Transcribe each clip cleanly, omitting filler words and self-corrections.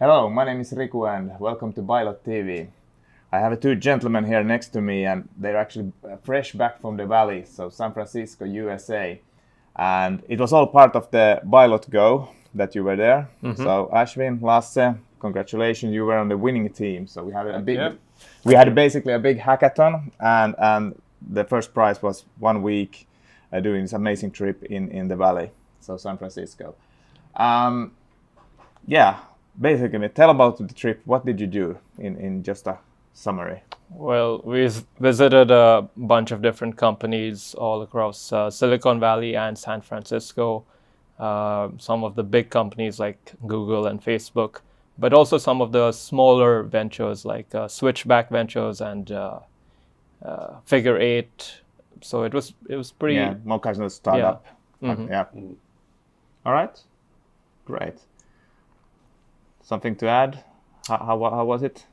Hello, my name is Riku and welcome to Pilot TV. I have two gentlemen here next to me and they're actually fresh back from the valley, so San Francisco, USA. And it was all part of the Pilot Go that you were there. So Ashwin, Lasse, congratulations, you were on the winning team. So we had basically a big hackathon and the first prize was 1 week doing this amazing trip in the valley, so San Francisco. Basically, tell about the trip. What did you do in just a summary? Well, we visited a bunch of different companies all across Silicon Valley and San Francisco. Some of the big companies like Google and Facebook, but also some of the smaller ventures like Switchback Ventures and Figure 8. So it was pretty more kinds of startup. All right, great. Something to add? How was it?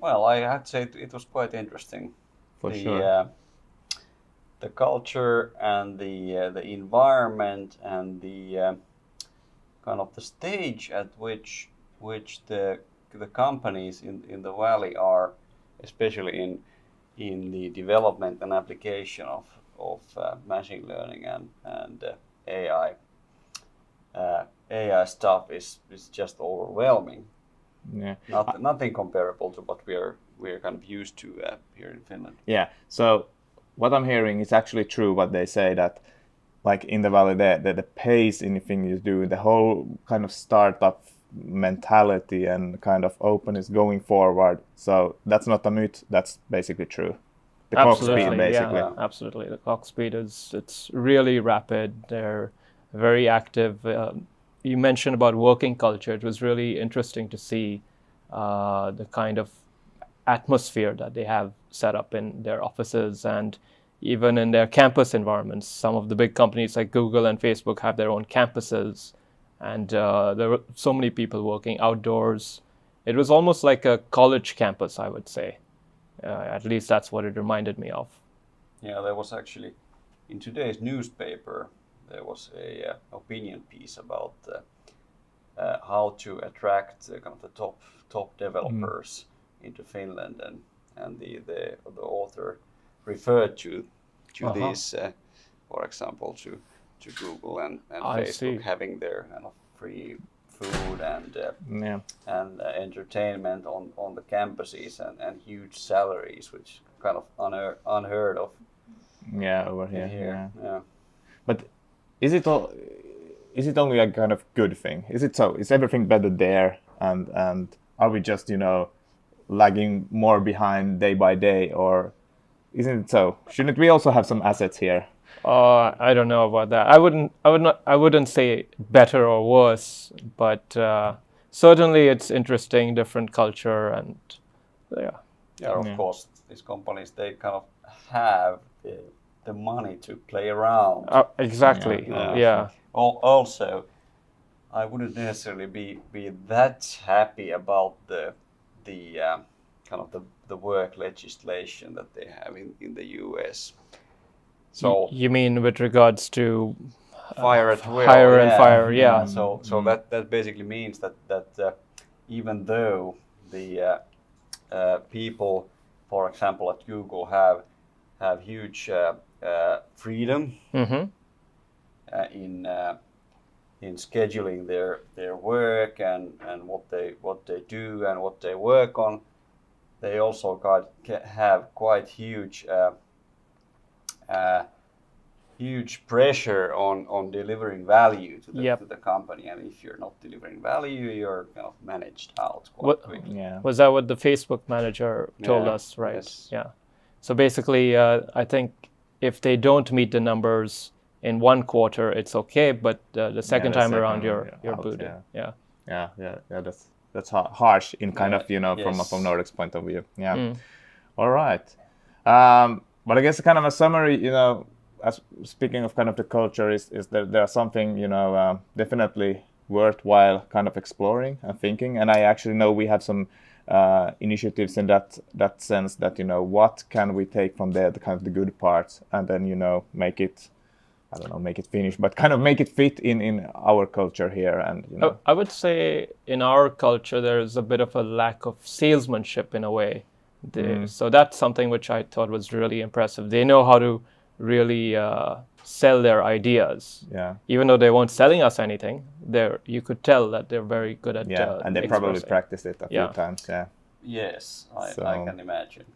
Well, I had to say it was quite interesting. For sure. The culture and the environment and the kind of the stage at which the companies in the valley are, especially in the development and application of machine learning and AI. AI stuff is just overwhelming. Yeah. Nothing comparable to what we're kind of used to here in Finland. Yeah. So what I'm hearing is actually true. What they say that, like in the valley, the pace in anything you do, the whole kind of startup mentality and kind of openness going forward. So that's not a myth. That's basically true. The clock speed, basically. Yeah, absolutely. The clock speed it's really rapid. They're very active. You mentioned about working culture. It was really interesting to see the kind of atmosphere that they have set up in their offices and even in their campus environments. Some of the big companies like Google and Facebook have their own campuses, and there were so many people working outdoors. It was almost like a college campus, I would say. At least that's what it reminded me of. Yeah, there was actually, in today's newspaper, there was a opinion piece about how to attract kind of the top developers into Finland, and the author referred to these, for example, to Google and Facebook having their kind of free food and entertainment on the campuses and huge salaries, which kind of unheard of. Yeah, over here. Yeah. But is it only a kind of good thing? Is it so? Is everything better there? And are we just lagging more behind day by day, or isn't it so? Shouldn't we also have some assets here? I don't know about that. I wouldn't say better or worse, but certainly it's interesting, different culture, and of course these companies, they kind of have the money to play around. Exactly. Yeah. Also, I wouldn't necessarily be that happy about the kind of the work legislation that they have in the US. So you mean with regards to fire at will? Hire and fire, yeah. So that basically means that even though the people, for example, at Google have huge freedom in scheduling their work and what they do and what they work on, they also have quite huge pressure on delivering value to the company, and if you're not delivering value, you're kind of managed out quite quickly. Yeah. Was that what the Facebook manager told us, right? Yes. Yeah. So basically, I think if they don't meet the numbers in one quarter, it's okay, but the second time around, you're booted. Yeah. That's harsh in kind of from Nordic's point of view. Yeah. All right. But I guess kind of a summary, as speaking of kind of the culture, is that there are something definitely worthwhile kind of exploring and thinking. And I actually know we have some initiatives in that sense that what can we take from there, the kind of the good parts, and then make it I don't know, make it Finnish, but kind of make it fit in our culture here, and you know. I would say in our culture there's a bit of a lack of salesmanship in a way. So that's something which I thought was really impressive. They know how to really sell their ideas. Yeah. Even though they weren't selling us anything, you could tell that they're very good at and they probably expressing. practiced it a few times. Yeah. Yes, I can imagine.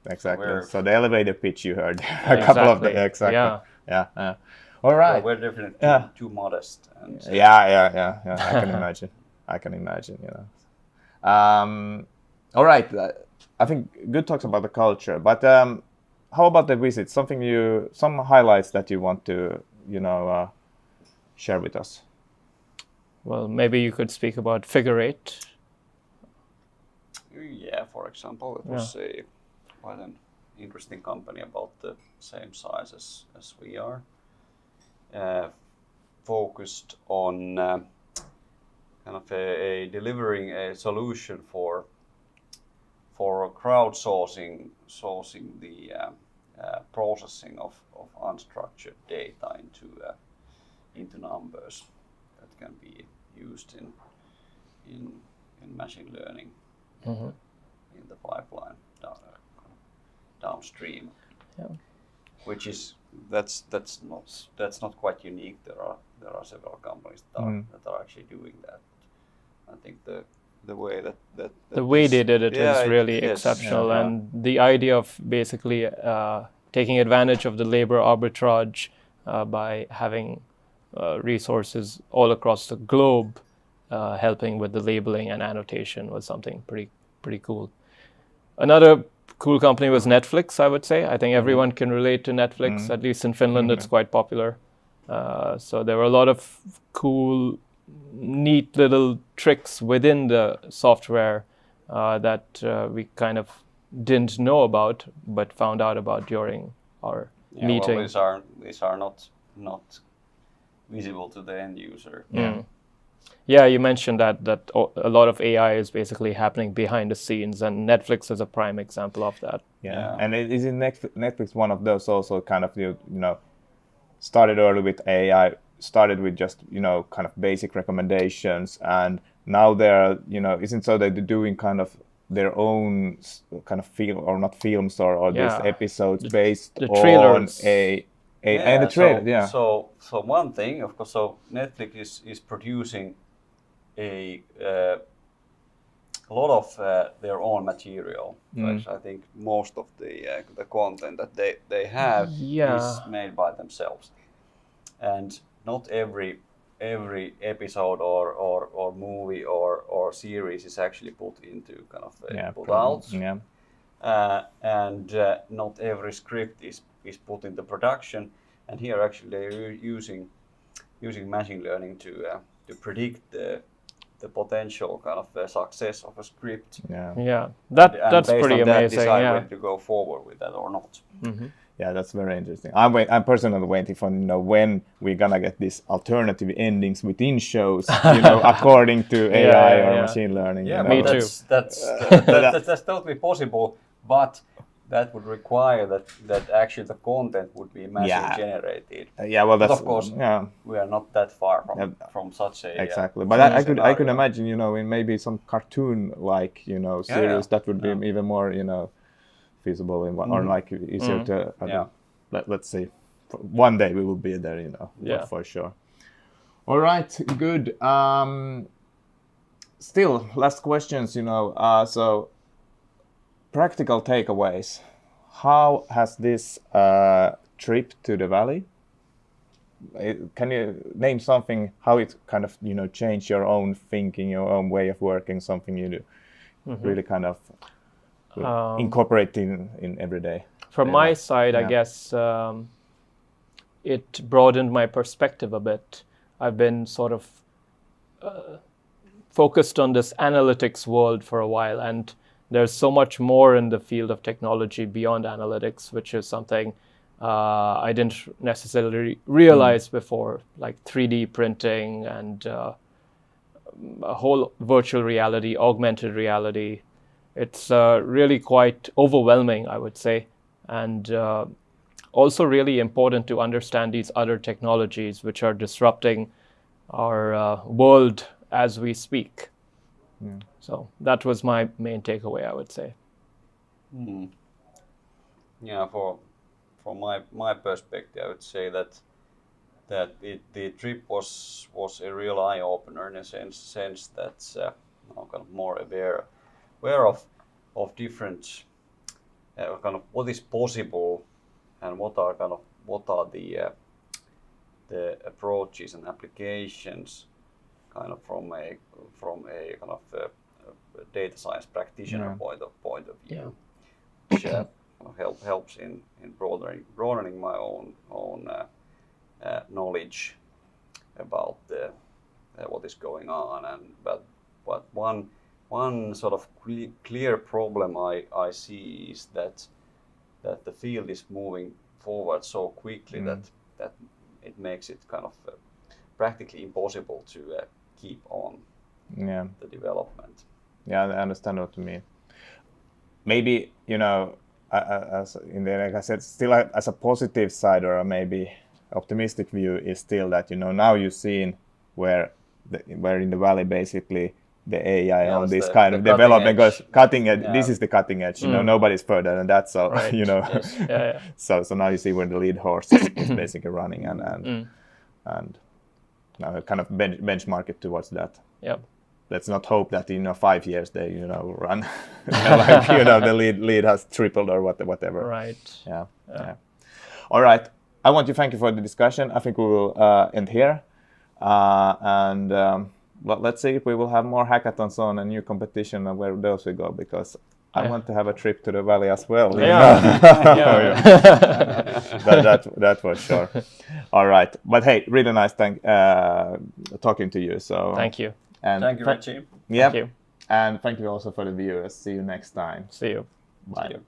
Exactly. So the elevator pitch you heard a couple of the exactly. Yeah. All right. Well, we're definitely too modest. And, Yeah. I can imagine. You know. All right. I think good talks about the culture, but how about the visit? Some highlights that you want to, share with us. Well, maybe you could speak about Figure 8. Yeah, for example, it was quite an interesting company about the same size as we are, focused on kind of delivering a solution for crowdsourcing the processing of unstructured data into numbers that can be used in machine learning in the pipeline downstream. Yeah. Which is that's not quite unique. There are several companies that are actually doing that. I think the way that the way they did it was really yes, exceptional, and the idea of basically taking advantage of the labor arbitrage by having resources all across the globe helping with the labeling and annotation was something pretty cool. Another cool company was Netflix, I would say. I think everyone can relate to Netflix. At least in Finland, it's quite popular. So there were a lot of cool, neat little tricks within the software that we kind of didn't know about, but found out about during our meeting. Well, these are not visible to the end user. Yeah, you mentioned that a lot of AI is basically happening behind the scenes, and Netflix is a prime example of that. Yeah. And isn't Netflix one of those also kind of started early with AI, started with just kind of basic recommendations, and now they're isn't so that they're doing kind of their own kind of film, or not films, or these episodes based the trailers. on and the trailer. So one thing, of course, so Netflix is producing a lot of their own material. I think most of the content that they have is made by themselves, and not every episode or movie or series is actually put into kind of put out. And not every script is put into production. And here actually they're using machine learning to predict the potential kind of success of a script. That's pretty amazing. Decide whether to go forward with that or not. Yeah, that's very interesting. I'm personally waiting for when we're gonna get these alternative endings within shows, according to AI or machine learning. Yeah, me too. That's totally possible, but that would require that actually the content would be machine generated. But of course, we are not that far from such a exactly. But I could imagine, in maybe some cartoon like series that would be even more feasible or like easier to. Let's see. One day we will be there, for sure. All right, good. Still, last questions. So. Practical takeaways. How has this trip to the valley? Can you name something? How it kind of changed your own thinking, your own way of working? Something you do really kind of incorporate in every day. From my side, I guess it broadened my perspective a bit. I've been sort of focused on this analytics world for a while, and there's so much more in the field of technology beyond analytics, which is something I didn't necessarily realize before, like 3D printing and a whole virtual reality, augmented reality. It's really quite overwhelming, I would say. And also really important to understand these other technologies which are disrupting our world as we speak. So that was my main takeaway, I would say. Yeah, from my perspective, I would say that the trip was a real eye opener in a sense that kind of more aware of different kind of what is possible and what are the approaches and applications kind of from a kind of data science practitioner point of view, which helps in broadening my own knowledge about what is going on. But one sort of clear problem I see is that the field is moving forward so quickly that it makes it kind of practically impossible to keep on the development. Yeah, I understand what you mean. Maybe, as like I said, still as a positive side or maybe optimistic view is still that, now you've seen where in the valley basically the AI on this kind of development goes cutting edge. Yeah. This is the cutting edge. Nobody's further than that. So right. Yes. Yeah. So now you see where the lead horse is basically running and now kind of benchmark it towards that. Yep. Let's not hope that in 5 years they run like the lead has tripled or whatever. Right. Yeah. All right. I want to thank you for the discussion. I think we will end here. But let's see if we will have more hackathons on a new competition and where those will go, because I want to have a trip to the valley as well. That was sure. All right. But hey, really nice talking to you. So thank you. And thank you, Richie. Yeah. Thank you. And thank you also for the viewers. See you next time. See you. Bye. See you.